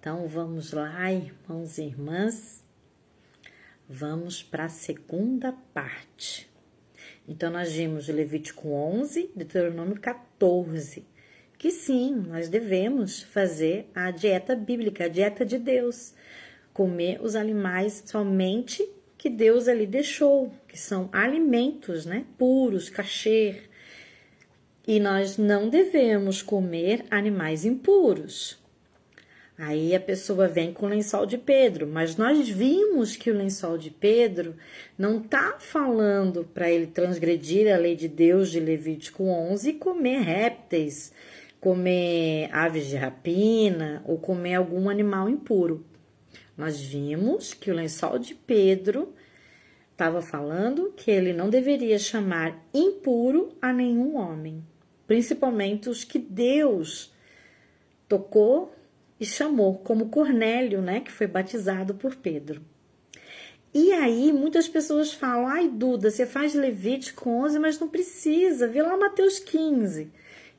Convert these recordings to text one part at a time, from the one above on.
Então, vamos lá, irmãos e irmãs. Vamos para a segunda parte. Então, nós vimos Levítico 11, Deuteronômio 14. Que sim, nós devemos fazer a dieta bíblica, a dieta de Deus. Comer os animais somente que Deus ali deixou, que são alimentos, né? Puros, kasher. E nós não devemos comer animais impuros. Aí a pessoa vem com o lençol de Pedro, mas nós vimos que o lençol de Pedro não está falando para ele transgredir a lei de Deus de Levítico 11 e comer répteis, comer aves de rapina ou comer algum animal impuro. Nós vimos que o lençol de Pedro estava falando que ele não deveria chamar impuro a nenhum homem, principalmente os que Deus tocou e chamou, como Cornélio, né, que foi batizado por Pedro. E aí, muitas pessoas falam, ai, Duda, você faz Levítico 11, mas não precisa, vê lá Mateus 15.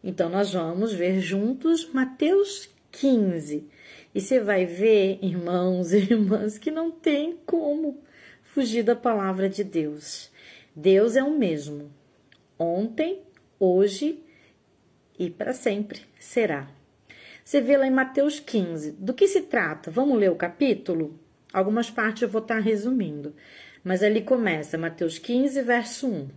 Então, nós vamos ver juntos Mateus 15. E você vai ver, irmãos e irmãs, que não tem como fugir da palavra de Deus. Deus é o mesmo, ontem, hoje e para sempre será. Você vê lá em Mateus 15. Do que se trata? Vamos ler o capítulo? Algumas partes eu vou estar resumindo. Mas ali começa, Mateus 15, verso 1.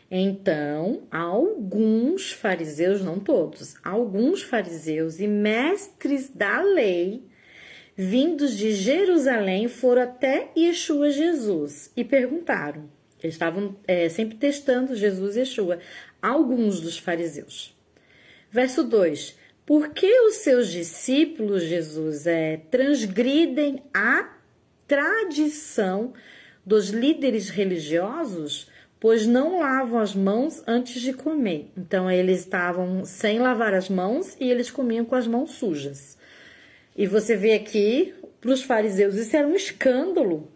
Então, alguns fariseus, não todos, alguns fariseus e mestres da lei, vindos de Jerusalém, foram até Yeshua Jesus e perguntaram. Eles estavam sempre testando Jesus e Yeshua, alguns dos fariseus. Verso 2. Por que os seus discípulos, Jesus, transgridem a tradição dos líderes religiosos, pois não lavam as mãos antes de comer? Então, eles estavam sem lavar as mãos e eles comiam com as mãos sujas. E você vê aqui, para os fariseus, isso era um escândalo.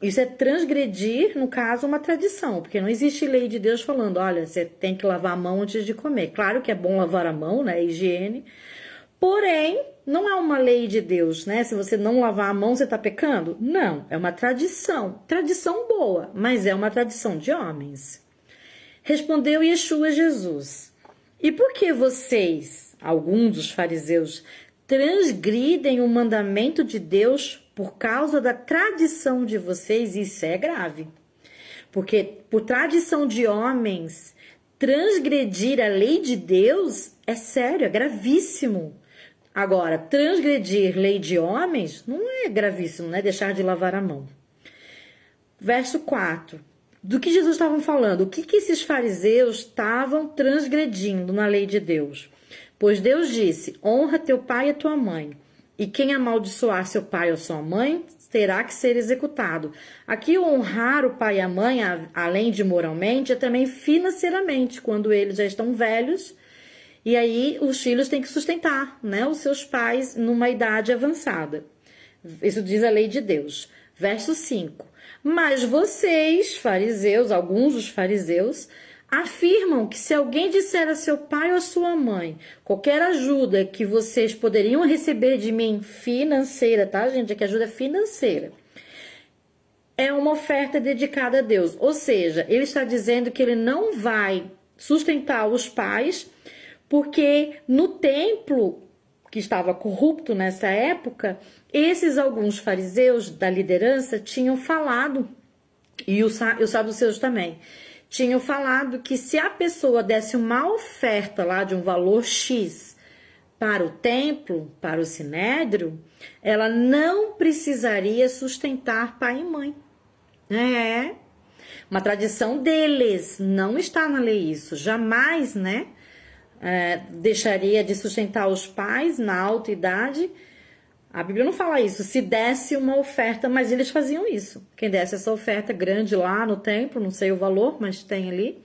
Isso é transgredir, no caso, uma tradição, porque não existe lei de Deus falando, olha, você tem que lavar a mão antes de comer. Claro que é bom lavar a mão, né, higiene, porém, não é uma lei de Deus, né? Se você não lavar a mão, você está pecando? Não, é uma tradição boa, mas é uma tradição de homens. Respondeu Yeshua Jesus, e por que vocês, alguns dos fariseus, transgridem o mandamento de Deus por causa da tradição de vocês? Isso é grave. Porque por tradição de homens, transgredir a lei de Deus é sério, é gravíssimo. Agora, transgredir lei de homens não é gravíssimo, né? Deixar de lavar a mão. Verso 4. Do que Jesus estava falando? O que esses fariseus estavam transgredindo na lei de Deus? Pois Deus disse, honra teu pai e a tua mãe. E quem amaldiçoar seu pai ou sua mãe, terá que ser executado. Aqui, honrar o pai e a mãe, além de moralmente, é também financeiramente, quando eles já estão velhos, e aí os filhos têm que sustentar, né, os seus pais numa idade avançada. Isso diz a lei de Deus. Verso 5. Mas vocês, fariseus, alguns dos fariseus, afirmam que se alguém disser a seu pai ou a sua mãe qualquer ajuda que vocês poderiam receber de mim financeira, tá, gente? Aqui ajuda financeira. É uma oferta dedicada a Deus. Ou seja, ele está dizendo que ele não vai sustentar os pais, porque no templo, que estava corrupto nessa época, esses alguns fariseus da liderança tinham falado, e os saduceus também, tinham falado que se a pessoa desse uma oferta lá de um valor X para o templo, para o sinédrio, ela não precisaria sustentar pai e mãe. É uma tradição deles, não está na lei isso, jamais, né? Deixaria de sustentar os pais na alta idade. A Bíblia não fala isso, se desse uma oferta, mas eles faziam isso. Quem desse essa oferta grande lá no templo, não sei o valor, mas tem ali,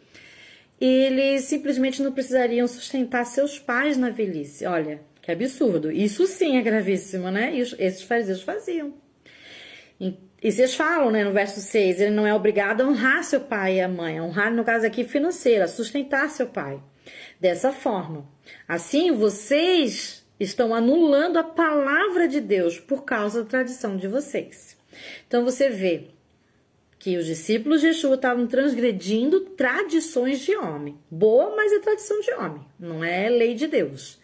eles simplesmente não precisariam sustentar seus pais na velhice. Olha, que absurdo. Isso sim é gravíssimo, né? E esses fariseus faziam. E vocês falam, né, no verso 6, ele não é obrigado a honrar seu pai e a mãe, a honrar, no caso aqui, financeira, sustentar seu pai. Dessa forma. Assim, vocês estão anulando a palavra de Deus por causa da tradição de vocês. Então você vê que os discípulos de Yeshua estavam transgredindo tradições de homem. Boa, mas é tradição de homem, não é lei de Deus.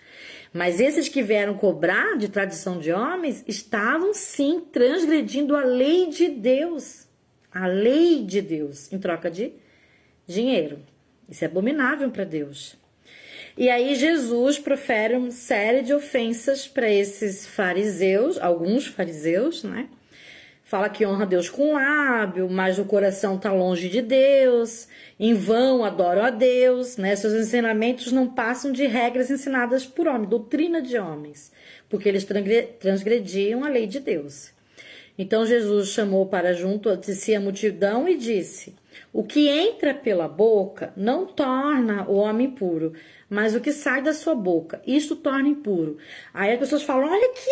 Mas esses que vieram cobrar de tradição de homens estavam sim transgredindo a lei de Deus. A lei de Deus, em troca de dinheiro. Isso é abominável para Deus. E aí Jesus profere uma série de ofensas para esses fariseus, alguns fariseus, né? Fala que honra Deus com o lábio, mas o coração está longe de Deus, em vão adoram a Deus, né? Seus ensinamentos não passam de regras ensinadas por homens, doutrina de homens, porque eles transgrediam a lei de Deus. Então Jesus chamou para junto de si a multidão e disse: o que entra pela boca não torna o homem puro, mas o que sai da sua boca, isto torna impuro. Aí as pessoas falam: olha aqui,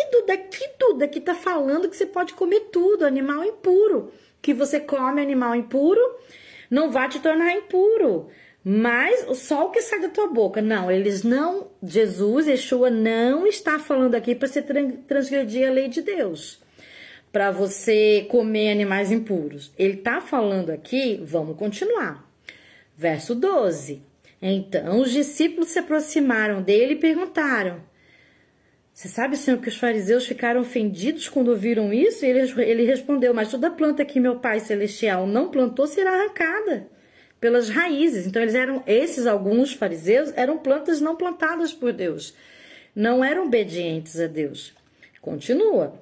Duda, que tá falando que você pode comer tudo, animal impuro. Que você come animal impuro não vai te tornar impuro, mas só o que sai da tua boca. Não, eles não, Jesus, Yeshua, não está falando aqui para você transgredir a lei de Deus, para você comer animais impuros. Ele está falando aqui, vamos continuar. Verso 12. Então os discípulos se aproximaram dele e perguntaram: você sabe, Senhor, que os fariseus ficaram ofendidos quando ouviram isso? E ele respondeu: mas toda planta que meu Pai Celestial não plantou será arrancada pelas raízes. Então esses alguns fariseus eram plantas não plantadas por Deus, não eram obedientes a Deus. Continua.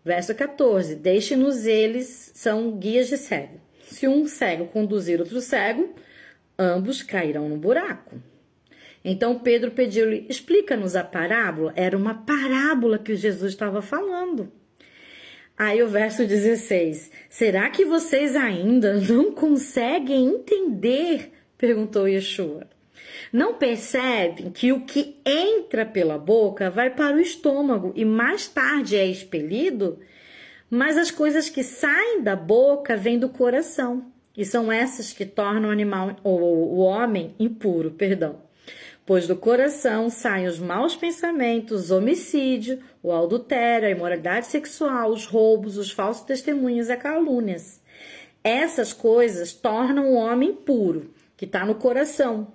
Verso 14, deixe-nos, eles são guias de cego. Se um cego conduzir outro cego, ambos cairão no buraco. Então Pedro pediu-lhe: explica-nos a parábola. Era uma parábola que Jesus estava falando. Aí o verso 16, será que vocês ainda não conseguem entender? Perguntou Yeshua. Não percebem que o que entra pela boca vai para o estômago e mais tarde é expelido? Mas as coisas que saem da boca vêm do coração, e são essas que tornam o homem impuro, Pois do coração saem os maus pensamentos, o homicídio, o adultério, a imoralidade sexual, os roubos, os falsos testemunhos e as calúnias. Essas coisas tornam o homem impuro, que está no coração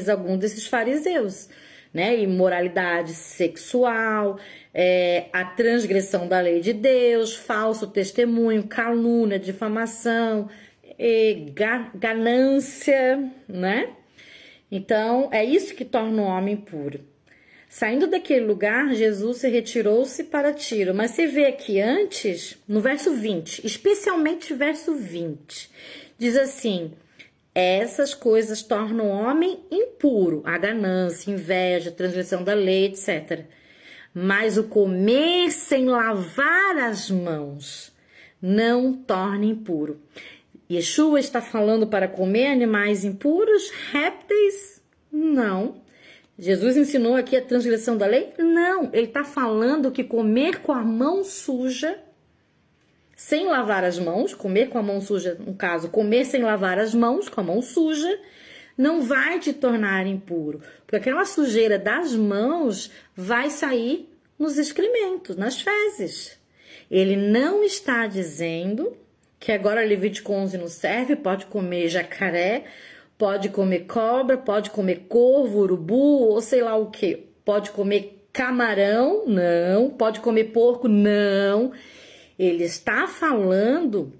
alguns desses fariseus, né? Imoralidade sexual, a transgressão da lei de Deus, falso testemunho, calúnia, difamação, ganância, né? Então, é isso que torna o homem impuro. Saindo daquele lugar, Jesus se retirou-se para Tiro. Mas você vê aqui antes, no verso 20, especialmente verso 20, diz assim: essas coisas tornam o homem impuro, a ganância, inveja, transgressão da lei, etc. Mas o comer sem lavar as mãos não torna impuro. Yeshua está falando para comer animais impuros, répteis? Não. Jesus ensinou aqui a transgressão da lei? Não. Ele está falando que comer com a mão suja, sem lavar as mãos, comer com a mão suja, no caso, comer sem lavar as mãos, com a mão suja, não vai te tornar impuro. Porque aquela sujeira das mãos vai sair nos excrementos, nas fezes. Ele não está dizendo que agora Levítico 11 não serve, pode comer jacaré, pode comer cobra, pode comer corvo, urubu, ou sei lá o que. Pode comer camarão, não. Pode comer porco, não. Ele está falando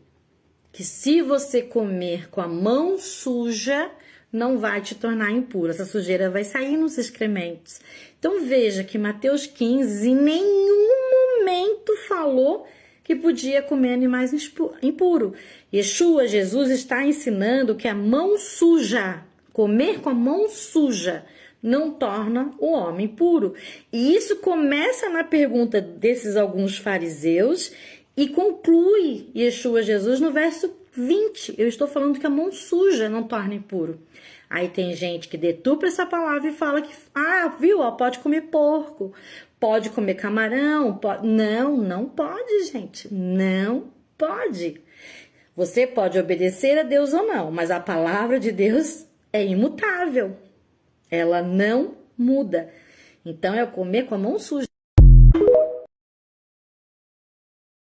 que se você comer com a mão suja, não vai te tornar impuro. Essa sujeira vai sair nos excrementos. Então veja que Mateus 15 em nenhum momento falou que podia comer animais impuros. Yeshua, Jesus, está ensinando que a mão suja, comer com a mão suja, não torna o homem puro. E isso começa na pergunta desses alguns fariseus e conclui Yeshua, Jesus, no verso 20. Eu estou falando que a mão suja não torna impuro. Aí tem gente que detupra essa palavra e fala que, pode comer porco, pode comer camarão, pode... Não pode, gente, não pode. Você pode obedecer a Deus ou não, mas a palavra de Deus é imutável, ela não muda. Então, é comer com a mão suja.